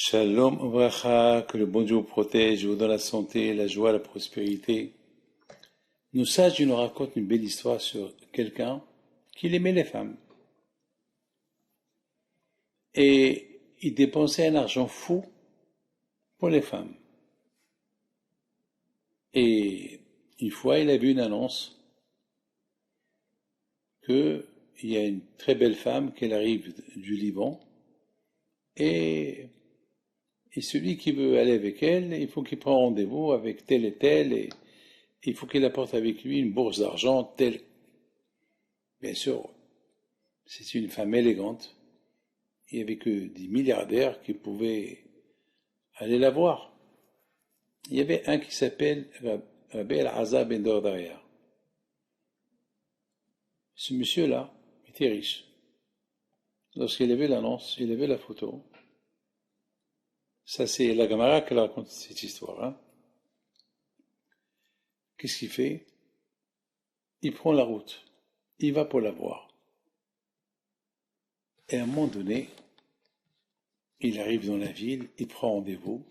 Shalom Obracha, que le bon Dieu vous protège, vous donne la santé, la joie, la prospérité. Nos sages nous racontent une belle histoire sur quelqu'un qui aimait les femmes. Et il dépensait un argent fou pour les femmes. Et une fois, il a vu une annonce qu'il y a une très belle femme qui arrive du Liban et celui qui veut aller avec elle, il faut qu'il prenne rendez-vous avec tel et tel et il faut qu'il apporte avec lui une bourse d'argent telle. Bien sûr, c'est une femme élégante. Il n'y avait que des milliardaires qui pouvaient aller la voir. Il y avait un qui s'appelle Rabbi El-Azhar ben Dordaya. Ce monsieur-là était riche. Lorsqu'il a vu l'annonce, il a vu la photo. Ça, c'est la Gemara qui raconte cette histoire. Hein. Qu'est-ce qu'il fait? Il prend la route. Il va pour la voir. Et à un moment donné, il arrive dans la ville, il prend rendez-vous.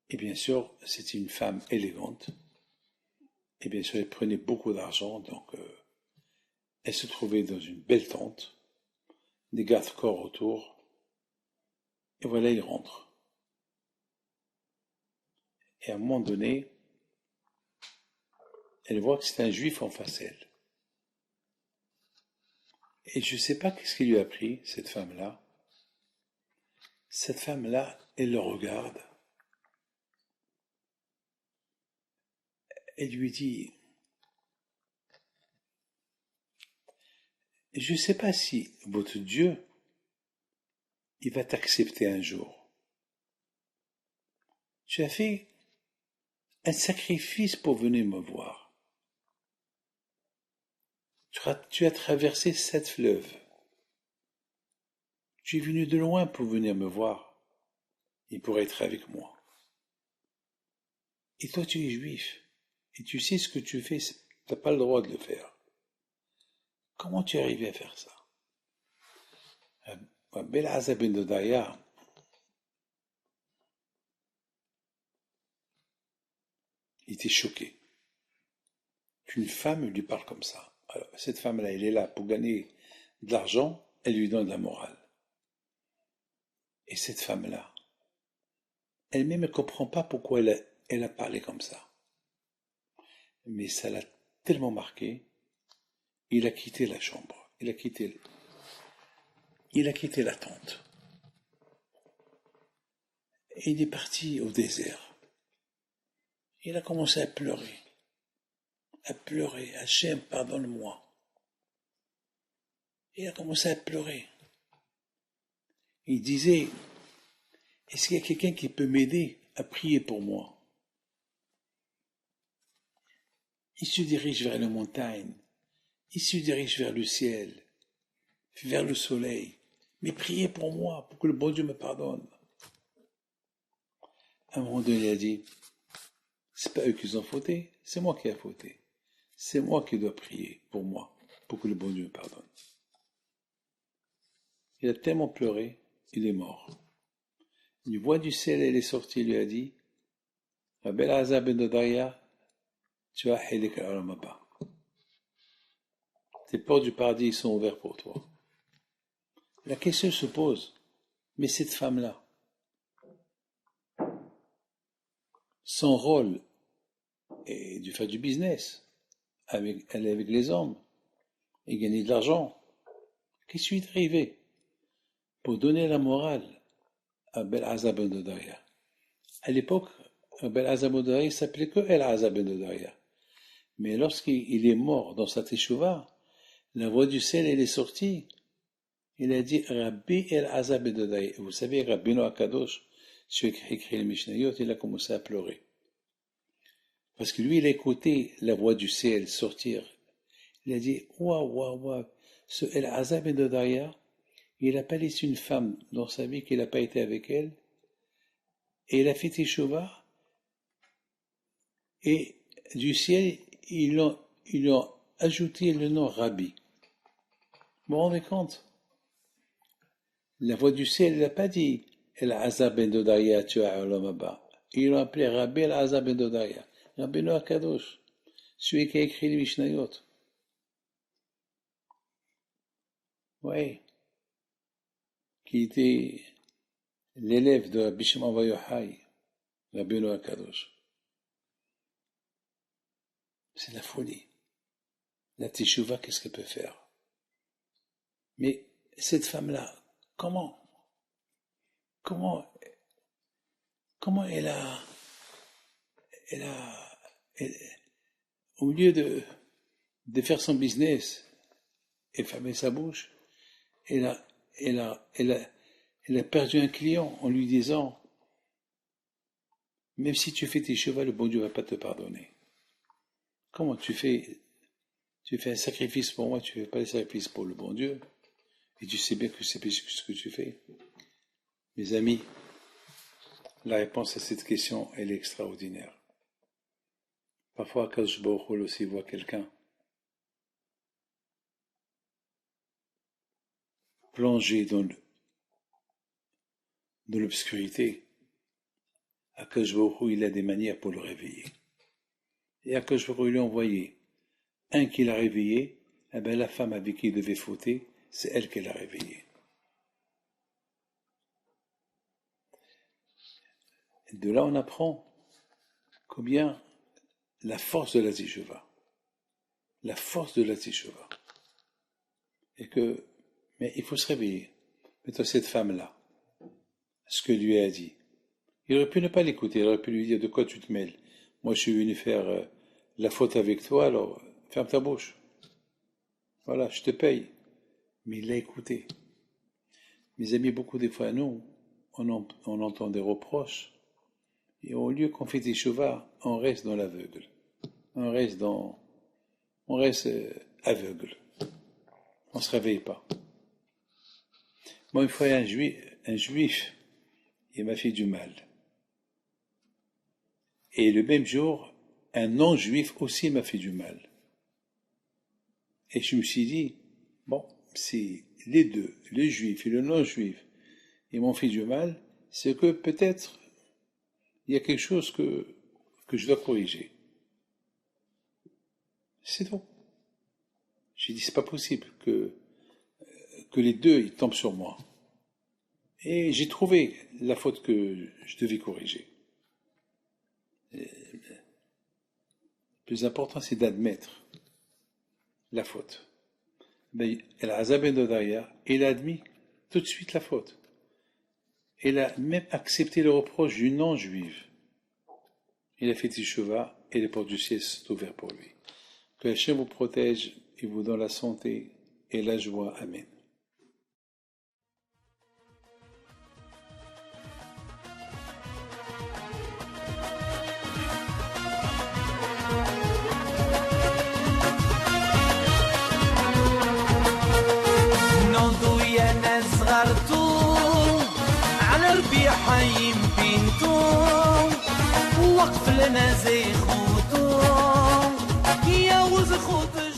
Et bien sûr, c'était une femme élégante. Et bien sûr, elle prenait beaucoup d'argent, donc elle se trouvait dans une belle tente, des gardes-corps autour. Et voilà, il rentre. Et à un moment donné, elle voit que c'est un juif en face d'elle. Et je ne sais pas qu'est-ce qui lui a pris, cette femme-là. Cette femme-là, elle le regarde. Elle lui dit, je ne sais pas si votre Dieu, il va t'accepter un jour. Tu as fait un sacrifice pour venir me voir. Tu as traversé 7 fleuves. Tu es venu de loin pour venir me voir et pour être avec moi. Et toi, tu es juif. Et tu sais ce que tu fais, tu n'as pas le droit de le faire. Comment tu es arrivé à faire ça? Rabbi El-Azhar ben Dordaya, il était choqué qu'une femme lui parle comme ça. Alors, cette femme-là, elle est là pour gagner de l'argent, elle lui donne de la morale. Et cette femme-là, elle-même ne comprend pas pourquoi elle a parlé comme ça. Mais ça l'a tellement marqué, il a quitté la chambre, il a quitté la tente. Et il est parti au désert. Il a commencé à pleurer. Hachem, pardonne-moi. Il a commencé à pleurer. Il disait, est-ce qu'il y a quelqu'un qui peut m'aider à prier pour moi? Il se dirige vers les montagnes. Il se dirige vers le ciel, vers le soleil. Mais priez pour moi, pour que le bon Dieu me pardonne. À un moment donné, il a dit, c'est pas eux qui ont fauté, c'est moi qui ai fauté. C'est moi qui dois prier pour moi, pour que le bon Dieu me pardonne. Il a tellement pleuré, il est mort. Une voix du ciel, elle est sortie, il lui a dit, Rabbi El-Azhar ben Dordaya, tu as Hilik al-Olam haba. Tes portes du paradis sont ouvertes pour toi. La question se pose, mais cette femme-là, son rôle est de faire du business, elle est avec les hommes, et gagner de l'argent. Qu'est-ce qui est arrivé? Pour donner la morale à Rabbi El-Azhar ben Dordaya. À l'époque, Rabbi El-Azhar ben Dordaya s'appelait que El-Azhar ben Dordaya. Mais lorsqu'il est mort dans sa teshuva, la voix du ciel, elle est sortie. Il a dit Rabbi El-Azhar ben Dordaya. Vous savez, Rabbeinu Akadosh, celui qui a écrit le Mishnayot, il a commencé à pleurer. Parce que lui, il a écouté la voix du ciel sortir. Il a dit, waouh, ce El-Azhar ben Dordaya, il n'a pas laissé une femme dans sa vie qu'il n'a pas été avec elle. Et il a fait teshuva. Et du ciel, ils ont ajouté le nom Rabbi. Vous vous rendez compte? La voix du ciel, elle n'a pas dit El-Azza ben Dodaya, tu as Olam Haba. Ils l'ont appelé Rabbi El-Azza ben Dodaya. Rabbeinu Akadosh, celui qui a écrit les Mishnayot. Oui, qui était l'élève de Rabbi Shimon Bar Yochai, Rabbeinu Akadosh. C'est la folie. La teshuva, qu'est-ce qu'elle peut faire? Mais cette femme-là, comment elle a, au lieu de faire son business et fermer sa bouche, elle a perdu un client en lui disant, même si tu fais tes chevaux, le bon Dieu va pas te pardonner. Comment tu fais un sacrifice pour moi, tu fais pas le sacrifice pour le bon Dieu, et tu sais bien que c'est péché ce que tu fais. Mes amis, la réponse à cette question, elle est extraordinaire. Parfois, Akadosh Baruch Hu aussi voit quelqu'un plongé dans l'obscurité. Akadosh Baruch Hu, il a des manières pour le réveiller. Et Akadosh Baruch Hu lui a envoyé un qui l'a réveillé, eh bien la femme avec qui il devait fauter, c'est elle qui l'a réveillé. De là, on apprend combien la force de la teshuvah, mais il faut se réveiller. Mais toi, cette femme-là, ce que lui a dit, il aurait pu ne pas l'écouter, il aurait pu lui dire de quoi tu te mêles. Moi, je suis venu faire la faute avec toi, alors ferme ta bouche. Voilà, je te paye. Mais il l'a écouté. Mes amis, beaucoup des fois, nous, on entend des reproches, et au lieu qu'on fait des chevaux, on reste dans l'aveugle. On reste aveugle. On ne se réveille pas. Moi, une fois, un juif, il m'a fait du mal. Et le même jour, un non-juif aussi m'a fait du mal. Et je me suis dit, bon, si les deux, le juif et le non-juif, ils m'ont fait du mal, c'est que peut-être il y a quelque chose que je dois corriger. C'est tout. J'ai dit, c'est pas possible que les deux ils tombent sur moi. Et j'ai trouvé la faute que je devais corriger. Le plus important, c'est d'admettre la faute. El-Azza ben Dodaya, il a admis tout de suite la faute. Il a même accepté le reproche du non-juif. Il a fait teshuvah et les portes du ciel sont ouvertes pour lui. Que Hachem vous protège et vous donne la santé et la joie. Amen. حي بنتو وقف لنا زي خوتو يا وز خوتو